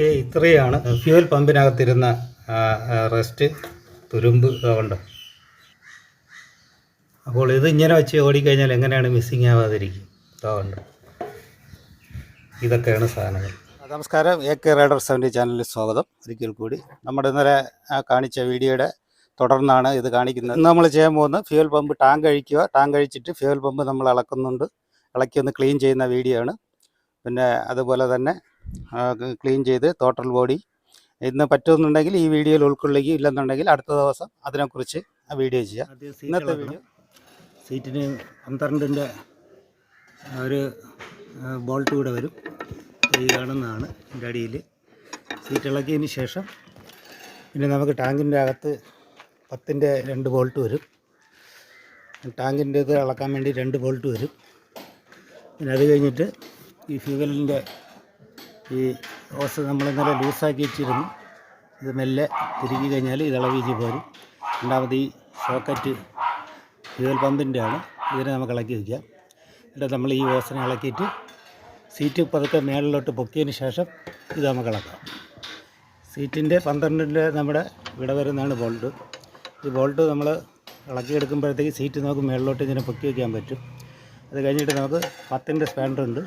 നോക്കിയേ, ഇത്രയാണ് fuel പമ്പിനകത്തിരുന്ന rest തുരുമ്പ് ഉണ്ട്. അപ്പോൾ ഇത് ഇങ്ങനെ വെച്ച് ഓടിക്കഴിഞ്ഞാൽ എങ്ങനെയാണ് മിസ്സിങ് ആവാതിരിക്കും? ഉണ്ട്. ഇതൊക്കെയാണ് സാധനങ്ങൾ. നമസ്കാരം, AK റൈഡർ 70 ചാനലിൽ സ്വാഗതം. ഒരിക്കൽ കൂടി നമ്മുടെ ഇന്നലെ കാണിച്ച വീഡിയോയുടെ തുടർന്നാണ് ഇത് കാണിക്കുന്നത്. ഇന്ന് നമ്മൾ ചെയ്യാൻ പോകുന്നത് ഫ്യൂൽ പമ്പ് ടാങ്ക് അഴിക്കുക. ടാങ്ക് അഴിച്ചിട്ട് ഫ്യൂൽ പമ്പ് നമ്മൾ ഇളക്കി ഒന്ന് ക്ലീൻ ചെയ്യുന്ന വീഡിയോ ആണ്. പിന്നെ അതുപോലെ തന്നെ ക്ലീൻ ചെയ്ത് ടോട്ടൽ ബോഡി ഇന്ന് പറ്റുമെന്നുണ്ടെങ്കിൽ ഈ വീഡിയോയിൽ ഉൾക്കൊള്ളിക്കുക, ഇല്ലെന്നുണ്ടെങ്കിൽ അടുത്ത ദിവസം അതിനെക്കുറിച്ച് ആ വീഡിയോ ചെയ്യാം. ഇന്നത്തെ വീഡിയോ സീറ്റിന് 12ൻ്റെ ഒരു ബോൾട്ട് കൂടെ വരും. ഈ കാണുന്നതാണ് ഇതിൻ്റെ അടിയിൽ. സീറ്റ് ഇളക്കിയതിന് ശേഷം പിന്നെ നമുക്ക് ടാങ്കിൻ്റെ അകത്ത് 10ൻ്റെ 2 ബോൾട്ട് വരും. ടാങ്കിൻ്റെ ഇത് ഇളക്കാൻ വേണ്ടി 2 ബോൾട്ട് വരും. പിന്നെ അത് കഴിഞ്ഞിട്ട് ഈ ഫ്യൂവലിൻ്റെ ഈ ഹോസ് നമ്മൾ ഇന്നലെ ലൂസാക്കി വെച്ചിരുന്നു. ഇത് മെല്ലെ തിരികെ കഴിഞ്ഞാൽ ഇത് ഇളവിച്ച് പോരും. രണ്ടാമത് ഈ സോക്കറ്റ് ഫ്യൂവൽ പമ്പിൻ്റെ ആണ്. ഇതിനെ നമുക്ക് ഇളക്കി വയ്ക്കാം. എന്നിട്ട് നമ്മൾ ഈ ഹോസിനെ ഇളക്കിയിട്ട് സീറ്റ് പതുക്കെ മേളിലോട്ട് പൊക്കിയതിന് ശേഷം ഇത് നമുക്ക് ഇളക്കാം. സീറ്റിൻ്റെ 12ൻ്റെ നമ്മുടെ ഇവിടെ വരുന്നതാണ് ബോൾട്ട്. ഈ ബോൾട്ട് നമ്മൾ ഇളക്കിയെടുക്കുമ്പോഴത്തേക്ക് സീറ്റ് നമുക്ക് മേളിലോട്ട് ഇങ്ങനെ പൊക്കി വയ്ക്കാൻ പറ്റും. അത് കഴിഞ്ഞിട്ട് നമുക്ക് 10ൻ്റെ സ്പാൻഡറുണ്ട്.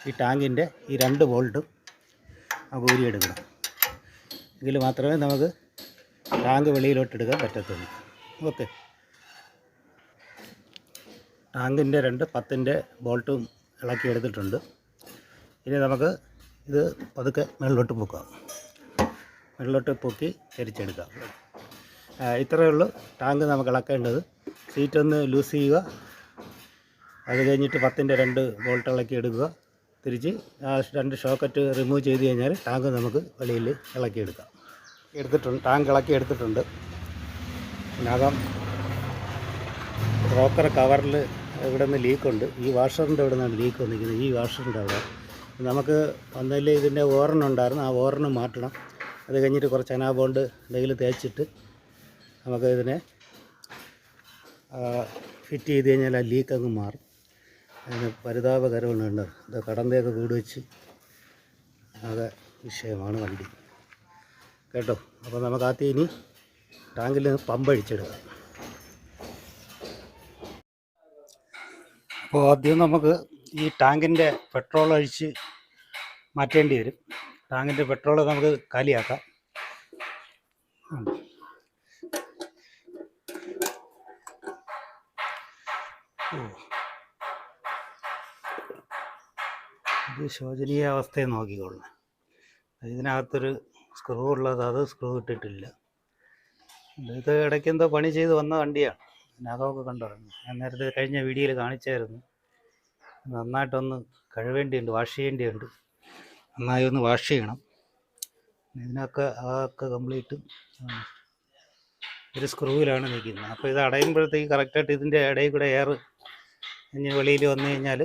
ഈ ടാങ്കിൻ്റെ ഈ 2 ബോൾട്ടും നമുക്ക് ഊരിയെടുക്കണം. എങ്കിൽ മാത്രമേ നമുക്ക് ടാങ്ക് വെളിയിലോട്ട് എടുക്കാൻ പറ്റത്തുള്ളൂ. ഓക്കെ, ടാങ്കിൻ്റെ 10ൻ്റെ ബോൾട്ടും ഇളക്കിയെടുത്തിട്ടുണ്ട്. ഇനി നമുക്ക് ഇത് പതുക്കെ മുകളിലോട്ട് പൊക്കാം. മുകളിലോട്ട് പൊക്കി ചരിച്ചെടുക്കാം. ഇത്രയേ ഉള്ളൂ ടാങ്ക് നമുക്ക് ഇളക്കേണ്ടത്. സീറ്റൊന്ന് ലൂസ് ചെയ്യുക. അത് കഴിഞ്ഞിട്ട് 10ൻ്റെ 2 ബോൾട്ട് ഇളക്കി എടുക്കുക. തിരിച്ച് ആ 2 ഷോക്കറ്റ് റിമൂവ് ചെയ്ത് കഴിഞ്ഞാൽ ടാങ്ക് നമുക്ക് വെളിയിൽ ഇളക്കിയെടുക്കാം. ടാങ്ക് ഇളക്കി എടുത്തിട്ടുണ്ട്. ഇതിനകം ബ്രോക്കർ കവറിൽ ഇവിടെ നിന്ന് ലീക്കുണ്ട്. ഈ വാഷറിൻ്റെ ഇവിടെ നിന്നാണ് ലീക്ക് വന്നിരിക്കുന്നത്. ഈ വാഷറിൻ്റെ അവിടെ നമുക്ക് വന്നതിൽ ഇതിൻ്റെ ഓറനുണ്ടായിരുന്നു. ആ ഓറന് മാറ്റണം. അത് കഴിഞ്ഞിട്ട് കുറച്ച് അനാബോണ്ട് എന്തെങ്കിലും തേച്ചിട്ട് നമുക്ക് ഇതിനെ ഫിറ്റ് ചെയ്ത് കഴിഞ്ഞാൽ ആ ലീക്ക് അങ്ങ് മാറും. അതിന് പരിതാപകരമാണ് കണ്ടത്. ഇത് കടന്തയൊക്കെ വീട് വെച്ച് ആകെ വിഷയമാണ് വണ്ടി കേട്ടോ. അപ്പോൾ നമുക്ക് ആദ്യം ഇനി ടാങ്കിൽ പമ്പ് അഴിച്ചെടുക്കാം. അപ്പോൾ ആദ്യം നമുക്ക് ഈ ടാങ്കിൻ്റെ പെട്രോൾ അഴിച്ച് മാറ്റേണ്ടി വരും. ടാങ്കിൻ്റെ പെട്രോൾ നമുക്ക് കാലിയാക്കാം. ഇത് ശോചനീയ അവസ്ഥയെ നോക്കിക്കൊള്ളണം. ഇതിനകത്തൊരു സ്ക്രൂ ഉള്ളത്, അത് സ്ക്രൂ ഇട്ടിട്ടില്ല. ഇത് ഇടയ്ക്ക് എന്തോ പണി ചെയ്ത് വന്ന വണ്ടിയാണ്. അതിനകമൊക്കെ കണ്ടിറങ്ങി. ഞാൻ നേരത്തെ കഴിഞ്ഞ വീഡിയോയിൽ കാണിച്ചായിരുന്നു. നന്നായിട്ടൊന്ന് കഴുകേണ്ടിയുണ്ട്, വാഷ് ചെയ്യേണ്ടിയുണ്ട്. നന്നായി ഒന്ന് വാഷ് ചെയ്യണം. ഇതിനൊക്കെ അതൊക്കെ കംപ്ലീറ്റ് ഒരു സ്ക്രൂവിലാണ് നിൽക്കുന്നത്. അപ്പോൾ ഇത് അടയുമ്പോഴത്തേക്ക് കറക്റ്റായിട്ട് ഇതിൻ്റെ ഇടയിൽ കൂടെ എയർ ഇനി വെളിയിൽ വന്നു കഴിഞ്ഞാൽ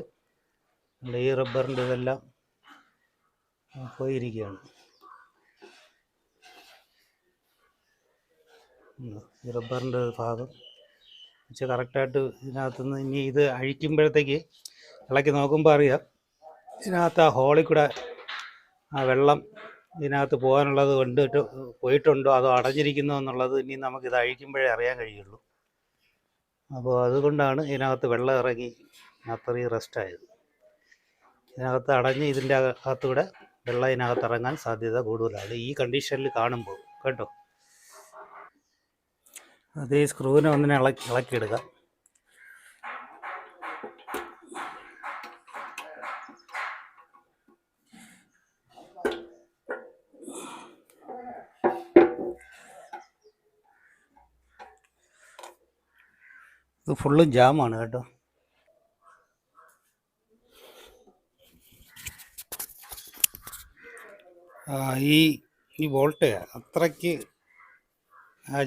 ഈ റബ്ബറിൻ്റെ ഇതെല്ലാം പോയിരിക്കുകയാണ്. ഈ റബ്ബറിൻ്റെ ഭാഗം വെച്ച് കറക്റ്റായിട്ട് ഇതിനകത്തുനിന്ന് ഇനി ഇത് അഴിക്കുമ്പോഴത്തേക്ക് ഇളക്കി നോക്കുമ്പോൾ അറിയാം ഇതിനകത്ത് ആ ഹോളിൽ കൂടെ ആ വെള്ളം ഇതിനകത്ത് പോകാനുള്ളത് പോയിട്ടുണ്ടോ അതോ അടഞ്ഞിരിക്കുന്നോ എന്നുള്ളത് ഇനി നമുക്കിത് അഴിക്കുമ്പോഴേ അറിയാൻ കഴിയുള്ളൂ. അപ്പോൾ അതുകൊണ്ടാണ് ഇതിനകത്ത് വെള്ളം ഇറങ്ങി അത്രയും റെസ്റ്റായത്. ഇതിനകത്ത് അടഞ്ഞ് ഇതിൻ്റെ അകത്തൂടെ വെള്ളം ഇതിനകത്ത് ഇറങ്ങാൻ സാധ്യത കൂടുതലാണ് ഈ കണ്ടീഷനിൽ കാണുമ്പോൾ കേട്ടോ. അത് ഈ സ്ക്രൂവിനെ ഒന്നിനെ ഇളക്കിയെടുക്കാം. ഇത് ഫുള്ളും ജാമാണ് കേട്ടോ. ഈ ബോൾട്ട് അത്രയ്ക്ക്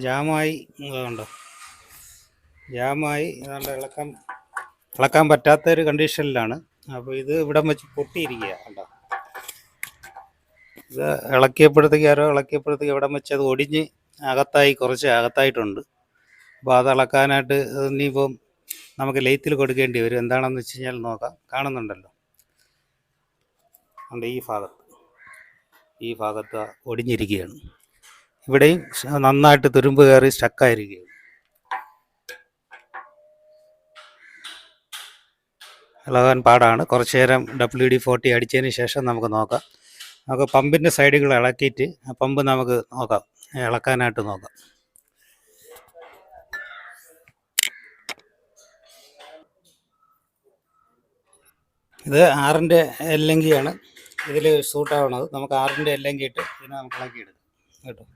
ജാമായി കണ്ടോ. ജാമായി ഏതാണ്ട് ഇളക്കാൻ പറ്റാത്തൊരു കണ്ടീഷനിലാണ്. അപ്പോൾ ഇത് ഇവിടെ വെച്ച് പൊട്ടിയിരിക്കുക കണ്ടോ. ഇത് ഇളക്കിയപ്പോഴത്തേക്ക് ഇവിടെ വെച്ച് അത് ഒടിഞ്ഞ് കുറച്ച് അകത്തായിട്ടുണ്ട്. അപ്പോൾ അത് ഇളക്കാനായിട്ട് ഇനിയിപ്പം നമുക്ക് ലെയ്ത്തിൽ കൊടുക്കേണ്ടി വരും. എന്താണെന്ന് വെച്ച് കഴിഞ്ഞാൽ നോക്കാം. കാണുന്നുണ്ടല്ലോ ഉണ്ട് ഈ ഭാഗത്ത് ഈ ഭാഗത്ത് ഒടിഞ്ഞിരിക്കുകയാണ്. ഇവിടെയും നന്നായിട്ട് തുരുമ്പ് കയറി സ്റ്റക്കായിരിക്കുകയാണ്. ഇളകാൻ പാടാണ്. കുറച്ച് നേരം WD-40 അടിച്ചതിന് ശേഷം നമുക്ക് നോക്കാം. നമുക്ക് പമ്പിൻ്റെ സൈഡുകൾ ഇളക്കിയിട്ട് ആ പമ്പ് നമുക്ക് നോക്കാം, ഇളക്കാനായിട്ട് നോക്കാം. ഇത് 6-ൻ്റെ എല്ലങ്കിയാണ് ഇതിൽ സൂട്ടാവണത്. നമുക്ക് 6-ൻ്റെ എല്ലങ്കി ഇട്ട് ഇതിനെ നമുക്ക് ഇളക്കിയെടുക്കാം കേട്ടോ.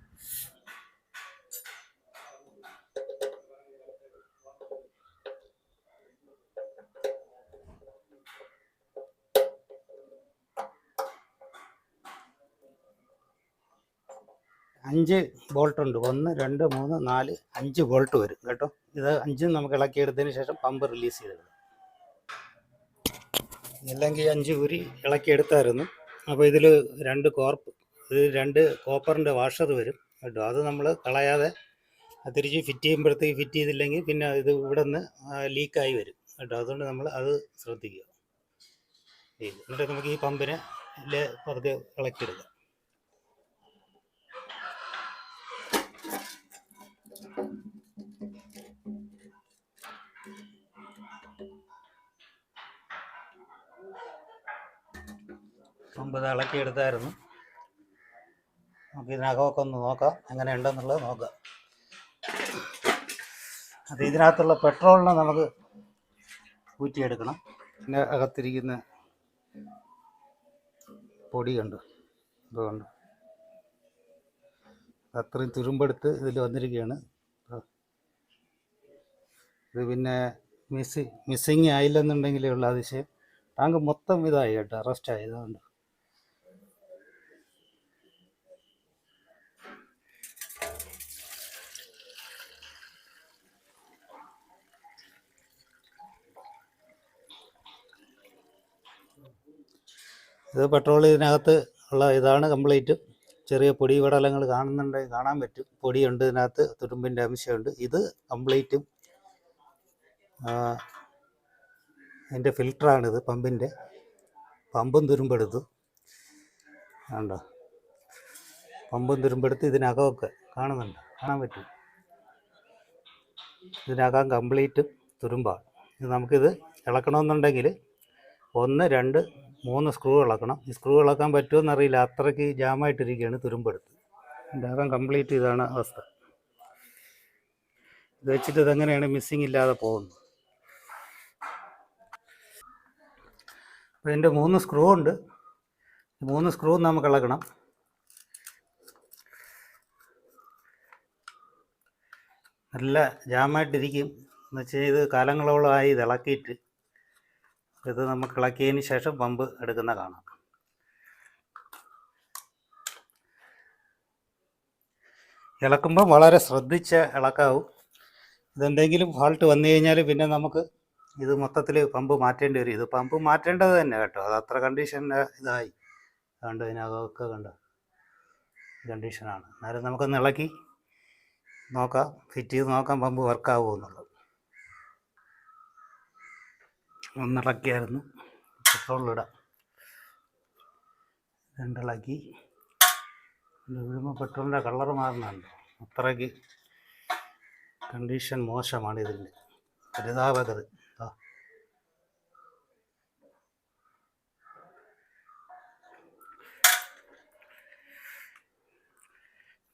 അഞ്ച് ബോൾട്ടുണ്ട്. 1, 2, 3, 4, 5 ബോൾട്ട് വരും കേട്ടോ. ഇത് 5 നമുക്ക് ഇളക്കിയെടുത്തതിന് ശേഷം പമ്പ് റിലീസ് ചെയ്തെടുക്കും. അല്ലെങ്കിൽ 5 ഉരി ഇളക്കിയെടുത്തായിരുന്നു. അപ്പോൾ ഇതിൽ 2 കോപ്പറിൻ്റെ വാഷർ വരും കേട്ടോ. അത് നമ്മൾ കളയാതെ തിരിച്ച് ഫിറ്റ് ചെയ്യുമ്പോഴത്തേക്ക് ഫിറ്റ് ചെയ്തില്ലെങ്കിൽ പിന്നെ ഇത് ഇവിടെ നിന്ന് ലീക്കായി വരും കേട്ടോ. അതുകൊണ്ട് നമ്മൾ അത് ശ്രദ്ധിക്കുക. എന്നിട്ട് നമുക്ക് ഈ പമ്പിനെ പതുക്കെ ഇളക്കിയെടുക്കാം. പമ്പ് ഇത് ഇളക്കിയെടുത്തായിരുന്നു. നമുക്ക് ഇതിനകമൊക്കെ ഒന്ന് നോക്കാം, എങ്ങനെ ഉണ്ടെന്നുള്ളത് നോക്കാം. അത് ഇതിനകത്തുള്ള പെട്രോളിനെ നമുക്ക് ഊറ്റിയെടുക്കണം. പിന്നെ അകത്തിരിക്കുന്ന പൊടിയുണ്ട്, ഇതുകൊണ്ട് അത്രയും തുരുമ്പെടുത്ത് ഇതിൽ വന്നിരിക്കുകയാണ്. ഇത് പിന്നെ മിസ്സിങ് ആയില്ലെന്നുണ്ടെങ്കിലേ ഉള്ള അതിശയം. ടാങ്ക് മൊത്തം ഇതായി കേട്ടോ, അറസ്റ്റായി. ഇതുകൊണ്ട് ഇത് പെട്രോൾ ഇതിനകത്ത് ഉള്ള ഇതാണ് കംപ്ലീറ്റ്. ചെറിയ പൊടി പടലങ്ങൾ കാണുന്നുണ്ടെങ്കിൽ കാണാൻ പറ്റും. പൊടിയുണ്ട് ഇതിനകത്ത്, തുരുമ്പിൻ്റെ അംശമുണ്ട്. ഇത് കംപ്ലീറ്റും അതിൻ്റെ ഫിൽറ്ററാണിത്, പമ്പിൻ്റെ. പമ്പും തുരുമ്പെടുത്തു കണ്ടോ. പമ്പും തുരുമ്പെടുത്ത് ഇതിനകമൊക്കെ കാണുന്നുണ്ട്, കാണാൻ പറ്റും. ഇതിനകം കംപ്ലീറ്റും തുരുമ്പാണ്. ഇത് നമുക്കിത് ഇളക്കണമെന്നുണ്ടെങ്കിൽ 1, 2, 3 സ്ക്രൂ ഇളക്കണം. ഈ സ്ക്രൂ ഇളക്കാൻ പറ്റുമെന്നറിയില്ല, അത്രയ്ക്ക് ജാമായിട്ടിരിക്കുകയാണ് തുരുമ്പെടുത്ത്. ഇതിനകം കംപ്ലീറ്റ് ഇതാണ് അവസ്ഥ. ഇത് വെച്ചിട്ട് ഇതെങ്ങനെയാണ് മിസ്സിങ് ഇല്ലാതെ പോകുന്നത്. അപ്പോൾ ഇതിൻ്റെ 3 സ്ക്രൂ ഉണ്ട്. 3 സ്ക്രൂ നമുക്ക് ഇളക്കണം. നല്ല ജാമായിട്ടിരിക്കും എന്ന് വെച്ചാൽ ഇത് കാലങ്ങളോളമായി ഇത് ഇളക്കിയിട്ട്. ഇത് നമുക്ക് ഇളക്കിയതിന് ശേഷം പമ്പ് എടുക്കുന്ന കാണാം. ഇളക്കുമ്പോൾ വളരെ ശ്രദ്ധിച്ച് ഇളക്കാവും. ഇതെന്തെങ്കിലും ഫാൾട്ട് വന്നു കഴിഞ്ഞാൽ പിന്നെ നമുക്ക് ഇത് മൊത്തത്തിൽ പമ്പ് മാറ്റേണ്ടി വരും. ഇത് പമ്പ് മാറ്റേണ്ടത് തന്നെ കേട്ടോ. അത് അത്ര കണ്ടീഷൻ്റെ ഇതായി കണ്ടോ, ഇതിനകമൊക്കെ കണ്ടോ കണ്ടീഷനാണ്. എന്നാലും നമുക്കൊന്ന് ഇളക്കി നോക്കാം, ഫിറ്റ് ചെയ്ത് നോക്കാം പമ്പ് വർക്കാവുമോ എന്നുള്ളത്. ഒന്നിളക്കിയായിരുന്നു, പെട്രോളിലിടാം. രണ്ടിളക്കി. വീഴുമ്പോൾ പെട്രോളിൻ്റെ കളർ മാറുന്നുണ്ട്. അത്രയ്ക്ക് കണ്ടീഷൻ മോശമാണ് ഇതിൻ്റെ. പരിതാപകർ.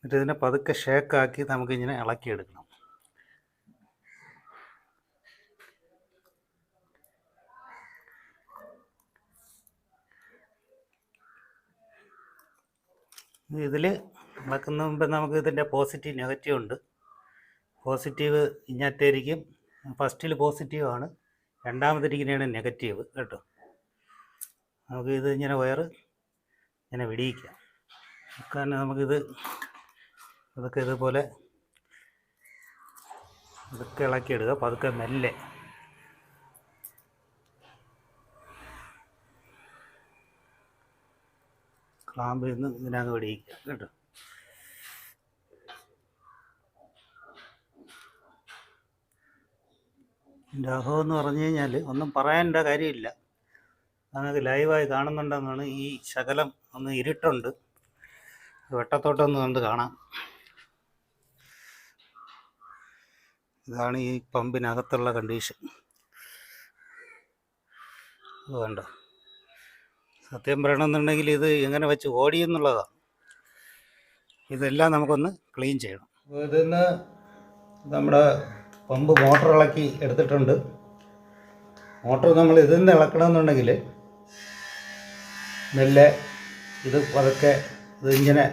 എന്നിട്ട് ഇതിനെ പതുക്കെ ഷേക്കാക്കി നമുക്കിങ്ങനെ ഇളക്കിയെടുക്കണം. ഇതിൽ ഇളക്കുന്ന മുമ്പ് നമുക്ക് ഇതിൻ്റെ പോസിറ്റീവ് നെഗറ്റീവ് ഉണ്ട്. പോസിറ്റീവ് ഇങ്ങനത്തേരിക്കും. ഫസ്റ്റിൽ പോസിറ്റീവാണ്, രണ്ടാമതിരിക്കുന്നതാണ് നെഗറ്റീവ് കേട്ടോ. നമുക്ക് ഇത് ഇങ്ങനെ വയറ് ഇങ്ങനെ വിടിയിക്കാം. കാരണം നമുക്കിത് ഇതൊക്കെ ഇതുപോലെ ഇതൊക്കെ ഇളക്കിയിടുക പതുക്കെ മെല്ലെ. ക്ലാമ്പിൽ നിന്ന് ഇതിനകത്ത് വിടിയിക്കുക കേട്ടോ. ഇതിൻ്റെ അഹമെന്ന് പറഞ്ഞു കഴിഞ്ഞാൽ ഒന്നും പറയേണ്ട കാര്യമില്ല. നമുക്ക് ലൈവായി കാണുന്നുണ്ടെന്നാണ്. ഈ ശകലം ഒന്ന് ഇരുട്ടുണ്ട്, വെട്ടത്തോട്ടൊന്ന് കണ്ട് കാണാം. ഇതാണ് ഈ പമ്പിനകത്തുള്ള കണ്ടീഷൻ. അത് വേണ്ട, സത്യം പറയണമെന്നുണ്ടെങ്കിൽ ഇത് എങ്ങനെ വെച്ച് ഓടിയെന്നുള്ളതാണ്. ഇതെല്ലാം നമുക്കൊന്ന് ക്ലീൻ ചെയ്യണം. അപ്പോൾ ഇതിന്ന് നമ്മുടെ പമ്പ് മോട്ടർ ഇളക്കി എടുത്തിട്ടുണ്ട്. മോട്ടർ നമ്മൾ ഇതിൽ നിന്ന് ഇളക്കണമെന്നുണ്ടെങ്കിൽ മെല്ലെ ഇത് പതുക്കെ ഇതിങ്ങനെ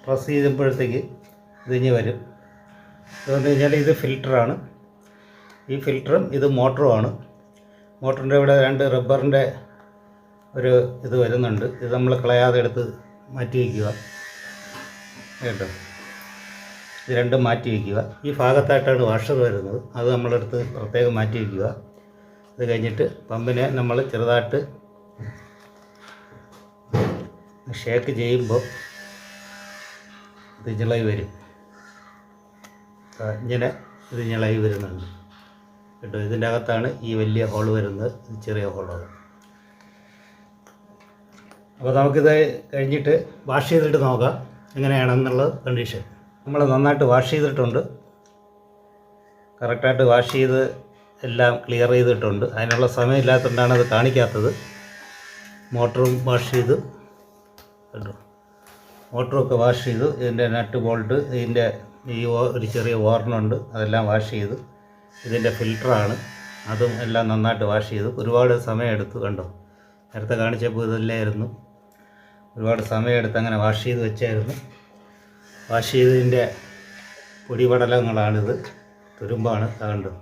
പ്രസ് ചെയ്യുമ്പോഴത്തേക്ക് ഇതിഞ്ഞ് വരും. അതുകൊണ്ട് കഴിഞ്ഞാൽ ഇത് ഫിൽറ്ററാണ്. ഈ ഫിൽറ്ററും ഇത് മോട്ടറുമാണ്. മോട്ടറിൻ്റെ ഇവിടെ 2 റബ്ബറിൻ്റെ ഒരു ഇത് വരുന്നുണ്ട്. ഇത് നമ്മൾ കളയാതെ എടുത്ത് മാറ്റി വയ്ക്കുക കേട്ടോ. ഇത് രണ്ടും മാറ്റി വയ്ക്കുക. ഈ ഭാഗത്തായിട്ടാണ് വാഷർ വരുന്നത്. അത് നമ്മളെടുത്ത് പ്രത്യേകം മാറ്റി വയ്ക്കുക. ഇത് കഴിഞ്ഞിട്ട് പമ്പിനെ നമ്മൾ ചെറുതായിട്ട് ഷേക്ക് ചെയ്യുമ്പോൾ ഇത് ഞെളയി വരും. ഇങ്ങനെ ഇത് ഞെളയി വരുന്നുണ്ട് കേട്ടോ. ഇതിൻ്റെ അകത്താണ് ഈ വലിയ ഹോള് വരുന്നത്, ചെറിയ ഹോളാണ്. അപ്പോൾ നമുക്കിത് കഴിഞ്ഞിട്ട് വാഷ് ചെയ്തിട്ട് നോക്കാം എങ്ങനെയാണെന്നുള്ളത് കണ്ടീഷൻ. നമ്മൾ നന്നായിട്ട് വാഷ് ചെയ്തിട്ടുണ്ട്, കറക്റ്റായിട്ട് വാഷ് ചെയ്ത് എല്ലാം ക്ലിയർ ചെയ്തിട്ടുണ്ട്. അതിനുള്ള സമയമില്ലാത്തതുകൊണ്ടാണ് അത് കാണിക്കാത്തത്. മോട്ടറും വാഷ് ചെയ്തു കേട്ടോ. മോട്ടറൊക്കെ വാഷ് ചെയ്തു. ഇതിൻ്റെ നട്ട് ബോൾട്ട്, ഇതിൻ്റെ ഈ ഒരു ചെറിയ ഓർണുണ്ട്, അതെല്ലാം വാഷ് ചെയ്തു. ഇതിൻ്റെ ഫിൽറ്ററാണ്, അതും എല്ലാം നന്നായിട്ട് വാഷ് ചെയ്തു. ഒരുപാട് സമയമെടുത്തു കണ്ടോ. നേരത്തെ കാണിച്ചപ്പോൾ ഇതല്ലായിരുന്നു, ഒരുപാട് സമയമെടുത്ത് അങ്ങനെ വാഷ് ചെയ്ത് വെച്ചായിരുന്നു. വാഷ് ചെയ്തതിൻ്റെ പൊടിപടലങ്ങളാണിത്, തുരുമ്പാണ് കണ്ടോ.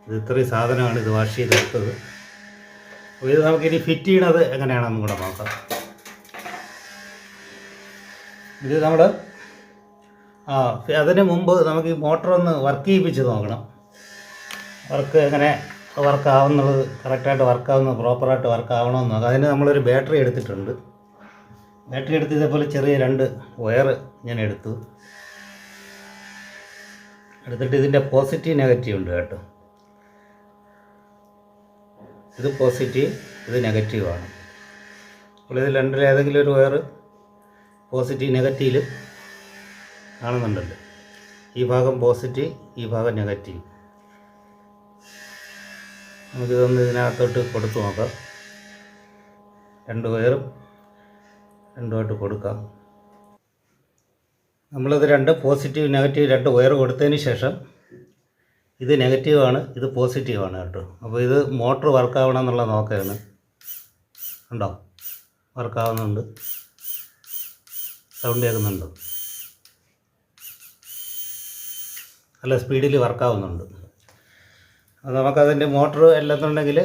ഇത് ഇത്രയും സാധനമാണ് ഇത് വാഷ് ചെയ്തെടുത്തത്. അപ്പോൾ ഇത് നമുക്കിനി ഫിറ്റ് ചെയ്യണത് എങ്ങനെയാണെന്നും കൂടെ നോക്കാം. ഇത് നമ്മൾ അതിന് മുമ്പ് നമുക്ക് ഈ മോട്ടറൊന്ന് വർക്ക് ചെയ്യിപ്പിച്ച് നോക്കണം. വർക്ക് എങ്ങനെ വർക്കാവുന്നുള്ളത്, കറക്റ്റായിട്ട് വർക്കാവുന്നത്, പ്രോപ്പറായിട്ട് വർക്കാവണമെന്ന് നോക്കാം. അതിന് നമ്മളൊരു ബാറ്ററി എടുത്തിട്ടുണ്ട്. ബാറ്ററി എടുത്ത് ഇതേപോലെ ചെറിയ 2 വയർ ഞാൻ എടുത്തിട്ട് ഇതിൻ്റെ പോസിറ്റീവ് നെഗറ്റീവ് ഉണ്ട് കേട്ടോ. ഇത് പോസിറ്റീവ്, ഇത് നെഗറ്റീവാണ്. അപ്പോൾ ഇതിൽ രണ്ടിലേതെങ്കിലും ഒരു വയർ പോസിറ്റീവ് നെഗറ്റീവ് കാണുന്നുണ്ടല്ലോ. ഈ ഭാഗം പോസിറ്റീവ്, ഈ ഭാഗം നെഗറ്റീവ്. നമുക്കിതൊന്ന് ഇതിനകത്തോട്ട് കൊടുത്തു നോക്കാം. 2 വയറും രണ്ടുമായിട്ട് കൊടുക്കാം. നമ്മളിത് 2 പോസിറ്റീവ് നെഗറ്റീവ് 2 വയർ കൊടുത്തതിന് ശേഷം ഇത് നെഗറ്റീവാണ്, ഇത് പോസിറ്റീവാണ് കേട്ടോ. അപ്പോൾ ഇത് മോട്ടർ വർക്കാവണം എന്നുള്ള നോക്കുകയാണ്. ഉണ്ടോ, വർക്കാവുന്നുണ്ട്, സൗണ്ട് കേൾക്കുന്നുണ്ട്, നല്ല സ്പീഡിൽ വർക്കാവുന്നുണ്ട്. അത് നമുക്കതിൻ്റെ മോട്ടർ അല്ലെന്നുണ്ടെങ്കിൽ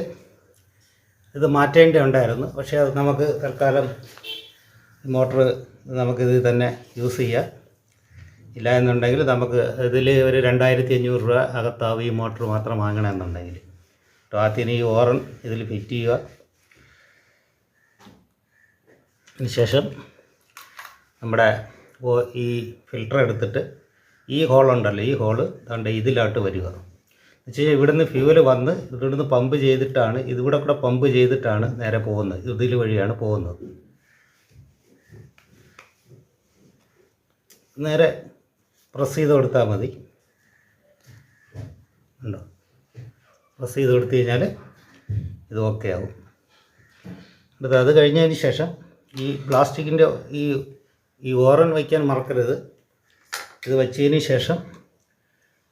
ഇത് മാറ്റേണ്ടി ഉണ്ടായിരുന്നു. പക്ഷേ അത് നമുക്ക് തൽക്കാലം മോട്ടർ നമുക്കിത് തന്നെ യൂസ് ചെയ്യാം. ഇല്ല എന്നുണ്ടെങ്കിൽ നമുക്ക് ഇതിൽ ഒരു 2500 രൂപ അകത്താവും ഈ മോട്ടർ മാത്രം വാങ്ങണമെന്നുണ്ടെങ്കിൽ. ആദ്യം ഈ ഓറൺ ഇതിൽ ഫിറ്റ് ചെയ്യുക. അതിനുശേഷം നമ്മുടെ ഈ ഫിൽറ്റർ എടുത്തിട്ട് ഈ ഹോളുണ്ടല്ലോ, ഈ ഹോള് കണ്ട് ഇതിലോട്ട് വരിക. എന്ന് വെച്ച് കഴിഞ്ഞാൽ ഇവിടുന്ന് ഫ്യൂവൽ വന്ന് ഇവിടുന്ന് പമ്പ് ചെയ്തിട്ടാണ്, ഇതിവിടെ കൂടെ പമ്പ് ചെയ്തിട്ടാണ് നേരെ പോകുന്നത്. ഇതിൽ വഴിയാണ് പോകുന്നത്. നേരെ പ്രസ് ചെയ്ത് കൊടുത്താൽ മതി. ഉണ്ടോ, പ്രസ് ചെയ്ത് കൊടുത്തു കഴിഞ്ഞാൽ ഇത് ഓക്കെ ആവും. എന്നിട്ട് അത് കഴിഞ്ഞതിന് ശേഷം ഈ പ്ലാസ്റ്റിക്കിൻ്റെ ഈ ഓറൻ വയ്ക്കാൻ മറക്കരുത്. ഇത് വച്ചതിന് ശേഷം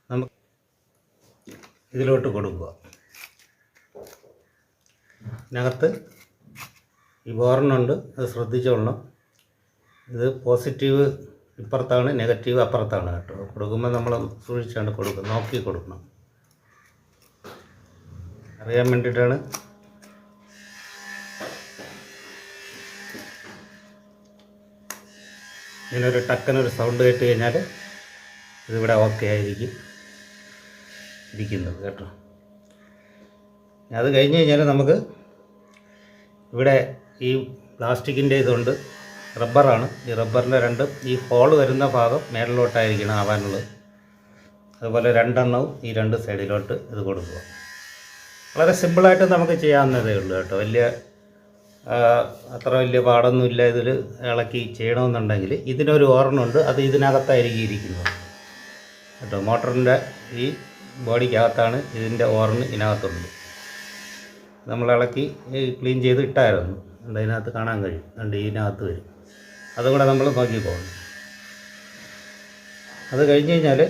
നമുക്ക് ഇതിലോട്ട് കൊടുക്കുക. ഇതിനകത്ത് ഈ ഓറനുണ്ട്, അത് ശ്രദ്ധിച്ചോളണം. ഇത് പോസിറ്റീവ് ഇപ്പുറത്താണ്, നെഗറ്റീവ് അപ്പുറത്താണ് കേട്ടോ. കൊടുക്കുമ്പോൾ നമ്മൾ സൂക്ഷിച്ചാണ് കൊടുക്കുന്നത്, നോക്കി കൊടുക്കണം. അറിയാൻ വേണ്ടിയിട്ടാണ്. ഇങ്ങനൊരു ടക്കനൊരു സൗണ്ട് കേട്ട് കഴിഞ്ഞാൽ ഇതിവിടെ ഓക്കെ ആയിരിക്കും ഇരിക്കുന്നത് കേട്ടോ. അത് കഴിഞ്ഞ് കഴിഞ്ഞാൽ നമുക്ക് ഇവിടെ ഈ പ്ലാസ്റ്റിക്കിൻ്റെ ഇതുണ്ട്, റബ്ബറാണ്. ഈ റബ്ബറിൻ്റെ 2 ഈ ഹോൾ വരുന്ന ഭാഗം മേളിലോട്ടായിരിക്കണം ആവാനുള്ളത്. അതുപോലെ 2 എണ്ണവും ഈ 2 സൈഡിലോട്ട് ഇത് കൊടുക്കുക. വളരെ സിമ്പിളായിട്ട് നമുക്ക് ചെയ്യാവുന്നതേ ഉള്ളൂ കേട്ടോ. വലിയ അത്ര വലിയ പാടൊന്നുമില്ല ഇതിൽ ഇളക്കി ചെയ്യണമെന്നുണ്ടെങ്കിൽ ഇതിനൊരു ഓർണുണ്ട്, അത് ഇതിനകത്തായിരിക്കും ഇരിക്കുന്നത് കേട്ടോ. മോട്ടറിൻ്റെ ഈ ബോഡിക്കകത്താണ് ഇതിൻ്റെ ഓർണ് ഇതിനകത്തുണ്ട്. നമ്മൾ ഇളക്കി ക്ലീൻ ചെയ്ത് ഇട്ടായിരുന്നു, അതിനകത്ത് കാണാൻ കഴിയും, അതുകൊണ്ട് ഇതിനകത്ത് വരും. അതും കൂടെ നമ്മൾ നോക്കി പോകണം. അത് കഴിഞ്ഞ് കഴിഞ്ഞാൽ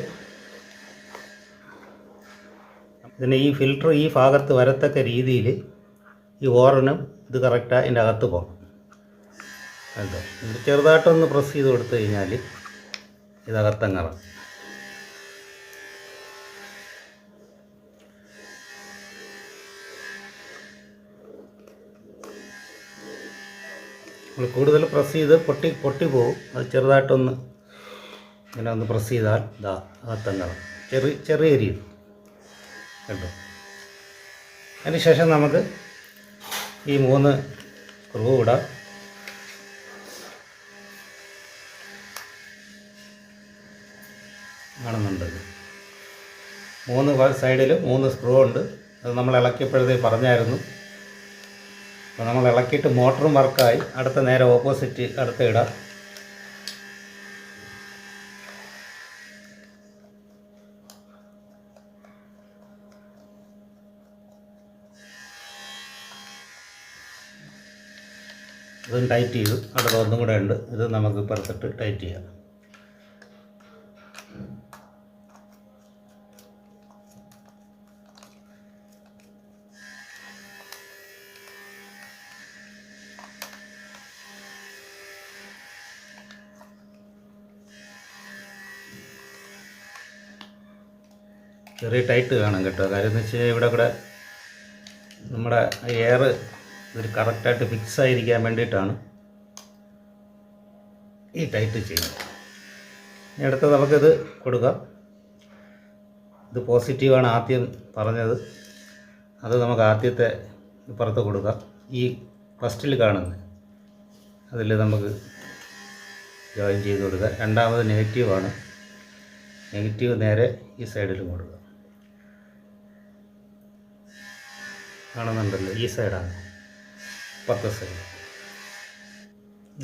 ഇതിന് ഈ ഫിൽറ്റർ ഈ ഭാഗത്ത് വരത്തക്ക രീതിയിൽ ഈ ഓറനും ഇത് കറക്റ്റാണ് ഇതിൻ്റെ അകത്ത് പോകണം കേട്ടോ. ഇത് ചെറുതായിട്ടൊന്ന് പ്രസ് ചെയ്ത് കൊടുത്തു കഴിഞ്ഞാൽ ഇതകത്തങ്ങറ. നമ്മൾ കൂടുതൽ പ്രസ് ചെയ്ത് പൊട്ടി പോകും. അത് ചെറുതായിട്ടൊന്ന് ഇങ്ങനെ ഒന്ന് പ്രസ് ചെയ്താൽ ഇതാ അകത്തങ്ങറ ചെറിയ രീതി കേട്ടോ. അതിന് ശേഷം നമുക്ക് ഈ 3 സ്ക്രൂ ഇടാം. കാണുന്നുണ്ട് 3 സൈഡിൽ 3 സ്ക്രൂ ഉണ്ട്. അത് നമ്മൾ ഇളക്കിയപ്പോഴത്തേക്ക് പറഞ്ഞായിരുന്നു. അപ്പോൾ നമ്മൾ ഇളക്കിയിട്ട് മോട്ടറും വർക്കായി. അടുത്ത നേരെ ഓപ്പോസിറ്റ് അടുത്ത ഇടാം. അതും ടൈറ്റ് ചെയ്തു. അടുത്ത ഒന്നും കൂടെ ഉണ്ട്, ഇത് നമുക്ക് പുറത്തിട്ട് ടൈറ്റ് ചെയ്യാം. ചെറിയ ടൈറ്റ് കാണാം കേട്ടോ. കാര്യം എന്ന് വെച്ച് കഴിഞ്ഞാൽ ഇവിടെ കൂടെ നമ്മുടെ എയർ ഇതൊരു കറക്റ്റായിട്ട് ഫിക്സ് ആയിരിക്കാൻ വേണ്ടിയിട്ടാണ് ഈ ടൈറ്റ് ചെയ്യുന്നത്. ഇനി അടുത്ത് നമുക്കിത് കൊടുക്കാം. ഇത് പോസിറ്റീവാണ് ആദ്യം പറഞ്ഞത്, അത് നമുക്ക് ആദ്യത്തെ പുറത്ത് കൊടുക്കാം. ഈ ഫസ്റ്റിൽ കാണുന്നത് അതിൽ നമുക്ക് ജോയിൻ ചെയ്ത് കൊടുക്കുക. രണ്ടാമത് നെഗറ്റീവാണ്, നെഗറ്റീവ് നേരെ ഈ സൈഡിലും കൊടുക്കുക. കാണുന്നുണ്ടല്ലോ, ഈ സൈഡാണ് 10 സൈഡ്,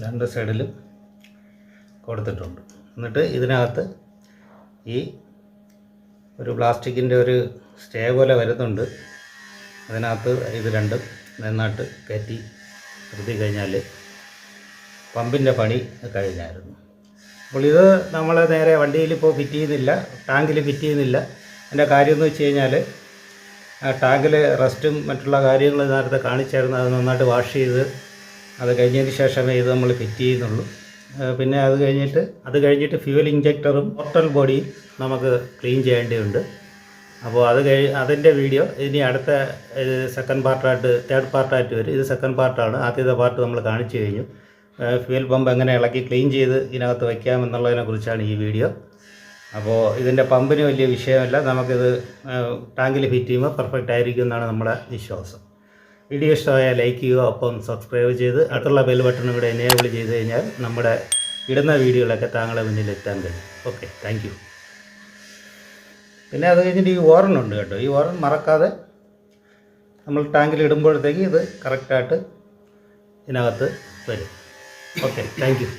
2 സൈഡിലും കൊടുത്തിട്ടുണ്ട്. എന്നിട്ട് ഇതിനകത്ത് ഈ ഒരു പ്ലാസ്റ്റിക്കിൻ്റെ ഒരു സ്റ്റേ പോലെ വരുന്നുണ്ട്. അതിനകത്ത് ഇത് രണ്ടും നന്നായിട്ട് കയറ്റി നിർത്തി കഴിഞ്ഞാൽ പമ്പിൻ്റെ പണി കഴിഞ്ഞായിരുന്നു. അപ്പോൾ ഇത് നമ്മൾ നേരെ വണ്ടിയിൽ ഇപ്പോൾ ഫിറ്റ് ചെയ്യുന്നില്ല, ടാങ്കിൽ ഫിറ്റ് ചെയ്യുന്നില്ല. അതിൻ്റെ കാര്യം എന്ന് വെച്ച് കഴിഞ്ഞാൽ ടാങ്കിൽ റസ്റ്റും മറ്റുള്ള കാര്യങ്ങൾ നേരത്തെ കാണിച്ചായിരുന്നു. അത് നന്നായിട്ട് വാഷ് ചെയ്ത് അത് കഴിഞ്ഞതിന് ശേഷമേ ഇത് നമ്മൾ ഫിറ്റ് ചെയ്യുന്നുള്ളൂ. പിന്നെ അത് കഴിഞ്ഞിട്ട് ഫ്യൂവൽ ഇഞ്ചക്ടറും പോർട്ടൽ ബോഡിയും നമുക്ക് ക്ലീൻ ചെയ്യേണ്ടതുണ്ട്. അപ്പോൾ അതിൻ്റെ വീഡിയോ ഇനി അടുത്ത തേർഡ് പാർട്ടായിട്ട് വരും. ഇത് സെക്കൻഡ് പാർട്ടാണ്. ആദ്യത്തെ പാർട്ട് നമ്മൾ കാണിച്ചു കഴിഞ്ഞു. ഫ്യൂവൽ പമ്പ് എങ്ങനെ ഇളക്കി ക്ലീൻ ചെയ്ത് ഇതിനകത്ത് വയ്ക്കാമെന്നുള്ളതിനെക്കുറിച്ചാണ് ഈ വീഡിയോ. അപ്പോൾ ഇതിൻ്റെ പമ്പിന് വലിയ വിഷയമല്ല, നമുക്കിത് ടാങ്കിൽ ഫിറ്റ് ചെയ്യുമ്പോൾ പെർഫെക്റ്റ് ആയിരിക്കും എന്നാണ് നമ്മുടെ വിശ്വാസം. വീഡിയോ ഇഷ്ടമായാൽ ലൈക്ക് ചെയ്യുക, ഒപ്പം സബ്സ്ക്രൈബ് ചെയ്ത് അടുത്തുള്ള ബെൽ ബട്ടണും കൂടെ എനേബിൾ ചെയ്ത് കഴിഞ്ഞാൽ നമ്മുടെ ഇടുന്ന വീഡിയോകളൊക്കെ താങ്കളെ മുന്നിൽ എത്താൻ കഴിയും. Okay, thank you. പിന്നെ അത് കഴിഞ്ഞിട്ട് ഈ ഓറനുണ്ട് കേട്ടോ. ഈ ഓറൻ മറക്കാതെ നമ്മൾ ടാങ്കിൽ ഇടുമ്പോഴത്തേക്ക് ഇത് കറക്റ്റായിട്ട് ഇതിനകത്ത് വരും. Okay, thank you.